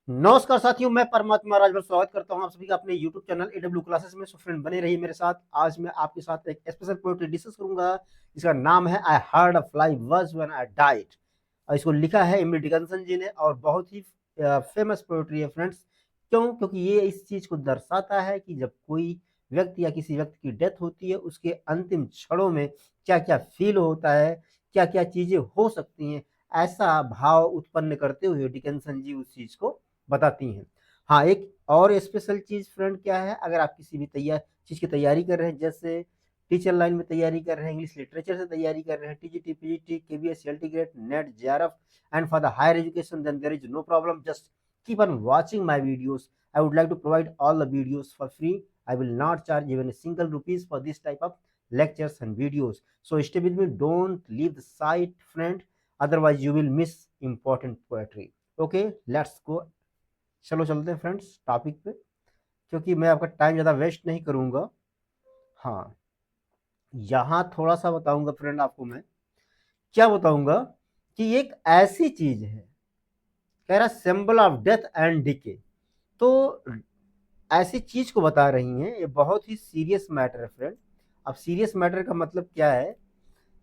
नमस्कार साथियों, मैं परमात्मा राजभर स्वागत करता हूं आप सभी का अपने YouTube चैनल AW क्लासेस में। सो फ्रेंड बने रहिए मेरे साथ। आज मैं आपके साथ एक स्पेशल पोएट्री डिस्कस करूंगा जिसका नाम है I heard a fly buzz when I died. और इसको लिखा है एमिली डिकिंसन जी ने और बहुत ही फेमस पोएट्री है फ्रेंड्स। क्यों? क्योंकि ये इस चीज को दर्शाता है कि जब कोई व्यक्ति या किसी व्यक्ति की डेथ होती है उसके अंतिम क्षणों में क्या क्या फील होता है, क्या क्या चीजें हो सकती हैं। ऐसा भाव उत्पन्न करते हुए डिकिंसन जी उस चीज को बताती हैं। हाँ, एक और स्पेशल चीज फ्रेंड क्या है, अगर आप किसी भी चीज की तैयारी कर रहे हैं, जैसे टीचर लाइन में तैयारी कर रहे हैं, इंग्लिश लिटरेचर से तैयारी कर रहे हैं, TGT PGT KVS LT grade NET JRF and for the higher education, then there is no problem, just keep on watching my videos. I would like to provide all the videos for free. I will not charge even a single rupees for this type of lectures and videos. So stay with me, don't leave the site friend, otherwise you will miss important poetry. Okay, let's go. चलो चलते हैं friends topic पे, क्योंकि मैं आपका time ज़्यादा waste नहीं करूँगा। हाँ, यहाँ थोड़ा सा बताऊँगा फ्रेंड आपको। मैं क्या बताऊँगा कि एक ऐसी चीज़ है, कह रहा symbol of death and decay. तो ऐसी चीज़ को बता रही हैं, ये बहुत ही सीरियस मैटर है फ्रेंड। अब सीरियस मैटर का मतलब क्या है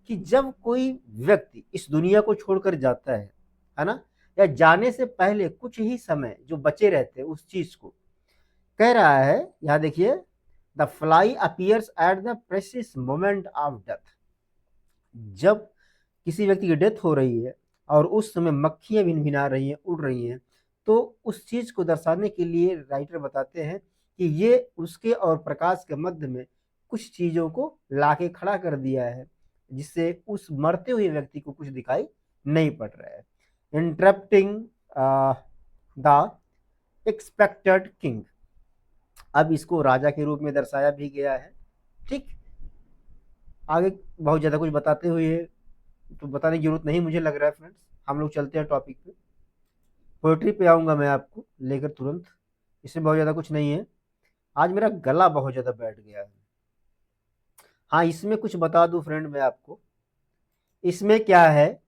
कि जब कोई व्यक्ति इस दुनिया को छोड़कर जाता है ना, या जाने से पहले कुछ ही समय जो बचे रहते हैं उस चीज़ को कह रहा है। यहां देखिए, the fly appears at the precious moment of death. जब किसी व्यक्ति की डेथ हो रही है और उस समय मक्खियां भिनभिना रही हैं, उड़ रही हैं, तो उस चीज को दर्शाने के लिए राइटर बताते हैं कि ये उसके और प्रकाश के मध्य में कुछ चीजों को लाके खड़ा कर दिया है, जिससे उस मरते हुए व्यक्ति को कुछ दिखाई नहीं पड़ रहा है। Interrupting the expected king. अब इसको राजा के रूप में दर्शाया भी गया है। ठीक, आगे बहुत ज़्यादा कुछ बताते हुए तो बताने की जरूरत नहीं मुझे लग रहा है फ्रेंड्स। हम लोग चलते हैं टॉपिक पे। पोएट्री पे आऊँगा मैं आपको लेकर तुरंत। इसमें बहुत ज़्यादा कुछ नहीं है। आज मेरा गला बहुत ज़्यादा बैठ गया है। हाँ, इसमें कुछ बता दूं फ्रेंड मैं आपको। इसमें क्या है,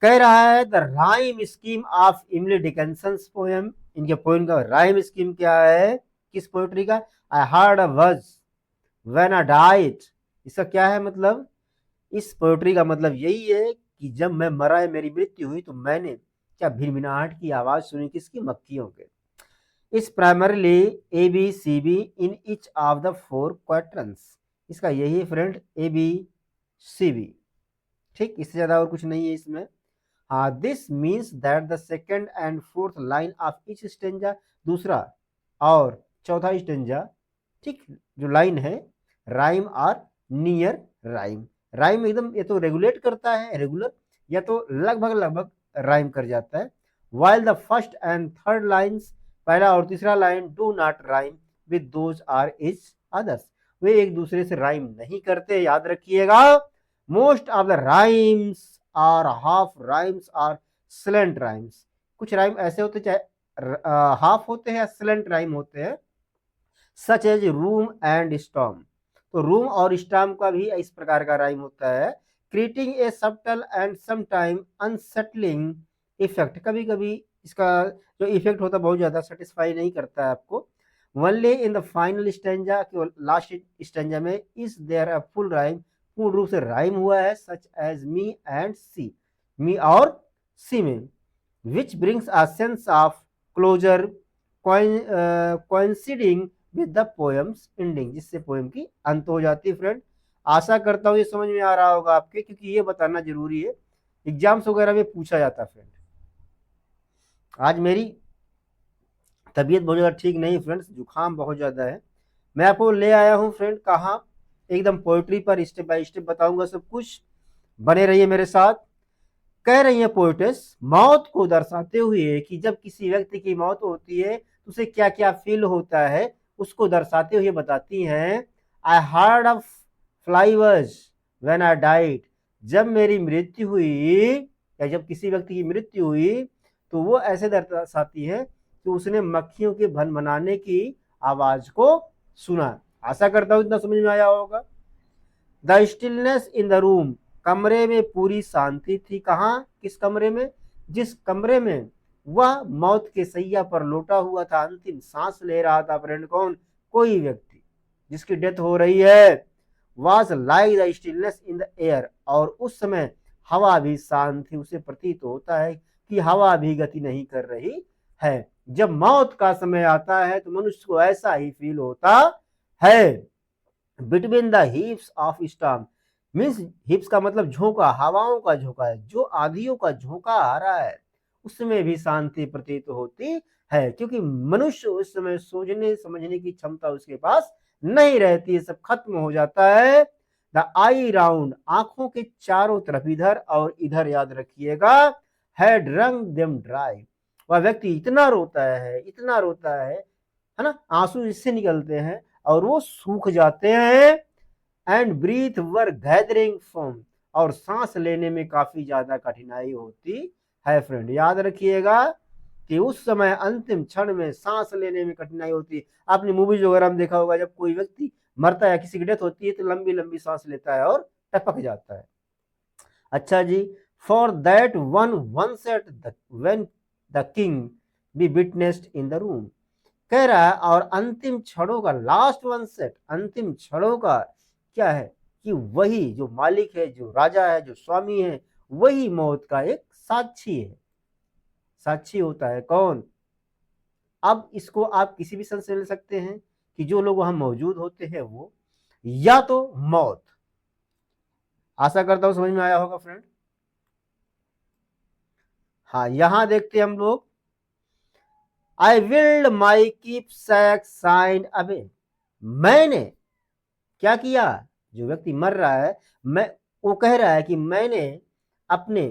कह रहा है the rhyme scheme of Emily Dickinson poem. इनके पोएम का राइम स्कीम क्या है, किस पोएट्री का? I heard a buzz when I died. इसका क्या है मतलब? इस पोएट्री का मतलब यही है कि जब मैं मरा है, मेरी मृत्यु हुई, तो मैंने क्या भिनभिनाहट की आवाज सुनी, किसकी? मक्खियों के। Is primarily A B C B in each of the four quadrants. इसका यही है friend, A B C B. ठीक, इससे ज्यादा और कुछ नहीं है इसमें। This means that the second and fourth line of each stanza, दूसरा और चौथा स्टेंजा, ठीक, जो लाइन है, राइम और नियर राइम। राइम एकदम, ये तो रेगुलेट करता है, रेगुलर, या तो लगभग लगभग राइम कर जाता है। While the first and third lines, पहला और तीसरा line, do not rhyme with those are is others, वे एक दूसरे से राइम नहीं करते, याद रखिएगा। Most of the rhymes are half rhymes are silent rhymes. कुछ राइम ऐसे होते चाहे हाफ होते हैं या सिलेंट राइम होते हैं, such as room and storm. तो रूम और स्टॉर्म का भी इस प्रकार का राइम होता है। Creating a subtle and sometime unsettling effect. कभी कभी इसका जो इफेक्ट होता है बहुत ज्यादा सेटिस्फाई नहीं करता है आपको। Only in the final stanza, केवल लास्ट स्टेंजा में, is there a full rhyme, पूर्ण रूप से राइम हुआ है, सच एज मी एंड सी, मी और सी में, which brings a sense of closure coinciding with the poem's ending, जिससे पोएम की अंत हो जाती है फ्रेंड। आशा करता हूँ ये समझ में आ रहा होगा आपके, क्योंकि ये बताना जरूरी है, एग्जाम्स वगैरह में पूछा जाता है फ्रेंड। आज मेरी तबीयत बहुत ज़्यादा ठीक नहीं फ्रेंड्स, जुकाम बहुत ज़्यादा है। मैं आपको ले आया हूँ फ्रेंड कहाँ, एकदम पोइट्री पर स्टेप बाय स्टेप बताऊंगा सब कुछ। बने रहिए मेरे साथ। कह रही है पोइटेस, मौत को दर्शाते हुए कि जब किसी व्यक्ति की मौत होती है तो उसे क्या क्या फील होता है, उसको दर्शाते हुए बताती हैं। I heard of fly buzz when I died. जब मेरी मृत्यु हुई, या जब किसी व्यक्ति की मृत्यु हुई, तो वो ऐसे दर्शाती है कि उसने मक्खियों के भनभनाने की आवाज को सुना। आशा करता हूं इतना समझ में आया होगा। The stillness in the room, कमरे में पूरी शांति थी। कहाँ? किस कमरे में? जिस कमरे में वह मौत के सैया पर लोटा हुआ था, अंतिम सांस ले रहा था। फ्रेंड कौन? कोई व्यक्ति जिसकी डेथ हो रही है। Was like the stillness in the air, और उस समय हवा भी शांत थी। उसे प्रतीत होता है कि हवा भी गति नहीं कर रही है। जब मौत का समय आता है तो मनुष्य को ऐसा ही फील होता है। Between the हिप्स of storm, means हिप्स का मतलब झोंका, हवाओं का झोंका है, जो आंधियों का झोंका आ रहा है उसमें भी शांति प्रतीत होती है, क्योंकि मनुष्य उस समय सोचने समझने की क्षमता उसके पास नहीं रहती है, सब खत्म हो जाता है। द आई राउंड, आंखों के चारों तरफ, इधर और इधर, याद रखिएगा, हैड रंग देम ड्राई। वह व्यक्ति इतना रोता है, इतना रोता है ना, आंसू इससे निकलते हैं और वो सूख जाते हैं। And breath were gathering form, और सांस लेने में काफी ज्यादा कठिनाई होती है। फ्रेंड याद रखिएगा कि उस समय अंतिम क्षण में सांस लेने में कठिनाई होती है। आपने मूवीज वगैरह में देखा होगा, जब कोई व्यक्ति मरता है या किसी की डेथ होती है तो लंबी लंबी सांस लेता है और टपक जाता है। अच्छा जी, for that one set when the king be witnessed in the room, कह रहा है, और अंतिम क्षणों का, लास्ट वन सेट, अंतिम क्षणों का क्या है कि वही जो मालिक है, जो राजा है, जो स्वामी है, वही मौत का एक साक्षी है। साक्षी होता है कौन? अब इसको आप किसी भी सेंस से ले सकते हैं कि जो लोग वहां मौजूद होते हैं वो, या तो मौत। आशा करता हूं समझ में आया होगा फ्रेंड। हाँ, यहां देखते हैं हम लोग, आई विल्ड माई कीप सैक साइन अवे, मैंने क्या किया? जो व्यक्ति मर रहा है, मैं, वो कह रहा है कि मैंने अपने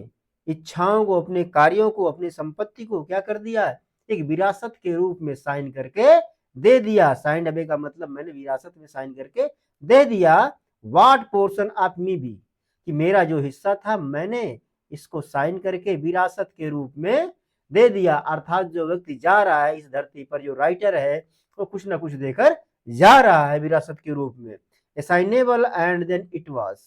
इच्छाओं को, अपने कार्यों को, अपनी संपत्ति को क्या कर दिया? एक विरासत के रूप में साइन करके दे दिया। साइन अवे का मतलब मैंने विरासत में साइन करके दे दिया। What portion of me be, कि मेरा जो हिस्सा था मैंने इसको साइन करके विरासत के रूप में दे दिया। अर्थात जो व्यक्ति जा रहा है इस धरती पर, जो राइटर है, वो कुछ ना कुछ देकर जा रहा है विरासत के रूप में। Assignable and then it was,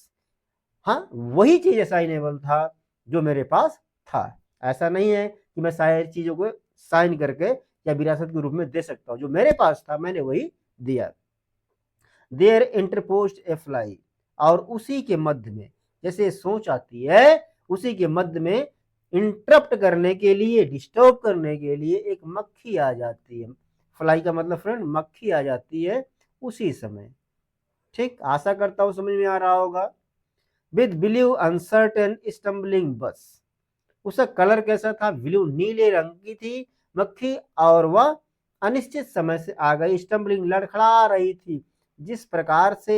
हाँ वही चीज असाइनेबल था जो मेरे पास था। ऐसा नहीं है कि मैं सारी चीजों को साइन करके या विरासत के रूप में दे सकता हूं, जो मेरे पास था मैंने वही दिया। देयर इंटरपोस्ट ए फ्लाई, और उसी के मध्य में, जैसे सोच आती है उसी के मध्य में इंटरप्ट करने के लिए, डिस्टर्ब करने के लिए एक मक्खी आ जाती है। फ्लाई का मतलब फ्रेंड मक्खी आ जाती है उसी समय। ठीक, आशा करता हूं समझ में आ रहा होगा। विद ब्लू अनसर्टेन स्टम्बलिंग बस, उसका कलर कैसा था? ब्लू, नीले रंग की थी मक्खी, और वह अनिश्चित समय से आ गई। स्टम्बलिंग, लड़खड़ा रही थी, जिस प्रकार से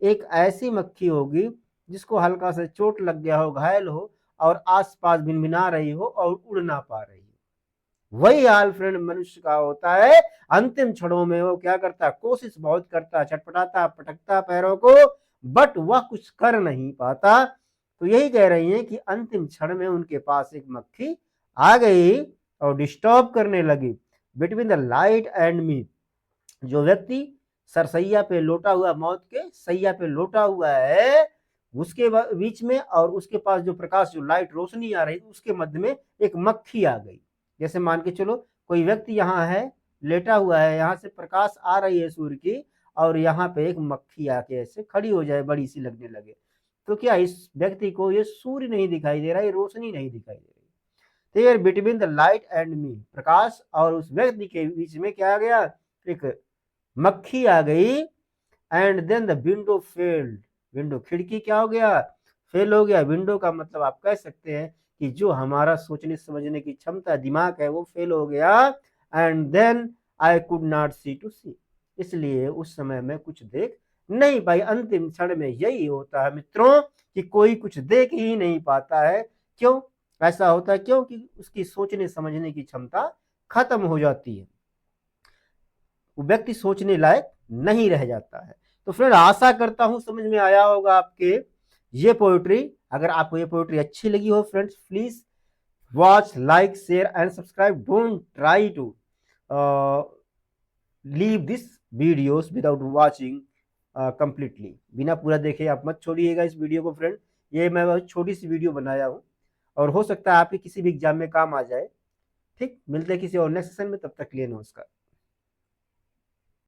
एक ऐसी मक्खी होगी जिसको हल्का से चोट लग गया हो, घायल हो, और आसपास भिनभिना रही हो और उड़ ना पा रही हो। वही हाल फ्रेंड मनुष्य का होता है। अंतिम क्षणों में वो क्या करता है? कोशिश बहुत करता है, छटपटाता, पटकता पैरों को, बट वह कुछ कर नहीं पाता। तो यही कह रही है कि अंतिम क्षण में उनके पास एक मक्खी आ गई और डिस्टर्ब करने लगी। बिटवीन द लाइट एंड मी, जो व्यक्ति सरसैया पे लोटा हुआ, मौत के सैया पे लोटा हुआ है, उसके बीच में और उसके पास जो प्रकाश, जो लाइट, रोशनी आ रही, उसके मध्य में एक मक्खी आ गई। जैसे मान के चलो कोई व्यक्ति यहाँ है, लेटा हुआ है, यहाँ से प्रकाश आ रही है सूर्य की, और यहाँ पे एक मक्खी आके ऐसे खड़ी हो जाए, बड़ी सी लगने लगे, तो क्या इस व्यक्ति को ये सूर्य नहीं दिखाई दे रहा, ये रोशनी नहीं दिखाई दे रही? There between the light and me, प्रकाश और उस व्यक्ति के बीच में क्या आ गया? एक मक्खी आ गई। And then the window failed, window, खिड़की क्या हो गया? फेल हो गया। विंडो का मतलब आप कह सकते हैं कि जो हमारा सोचने समझने की क्षमता, दिमाग है, वो फेल हो गया। And then I could not see to see, इसलिए उस समय में कुछ देख नहीं पाई। अंतिम क्षण में यही होता है मित्रों कि कोई कुछ देख ही नहीं पाता है। क्यों ऐसा होता है? क्योंकि उसकी सोचने समझने की क्षमता खत्म हो जाती है, वो व्यक्ति सोचने लायक नहीं रह जाता है। तो फ्रेंड आशा करता हूं समझ में आया होगा आपके ये पोएट्री। अगर आपको ये पोएट्री अच्छी लगी हो friends, please watch, like, share and subscribe. Don't try to leave this videos without watching completely, बिना पूरा देखे आप मत छोड़िएगा इस वीडियो को फ्रेंड। ये मैं बहुत छोटी सी वीडियो बनाया हूँ और हो सकता है आपके किसी भी एग्जाम में काम आ जाए। ठीक, मिलते हैं किसी और नेक्स्ट सेशन में, तब तक के लिए नमस्कार।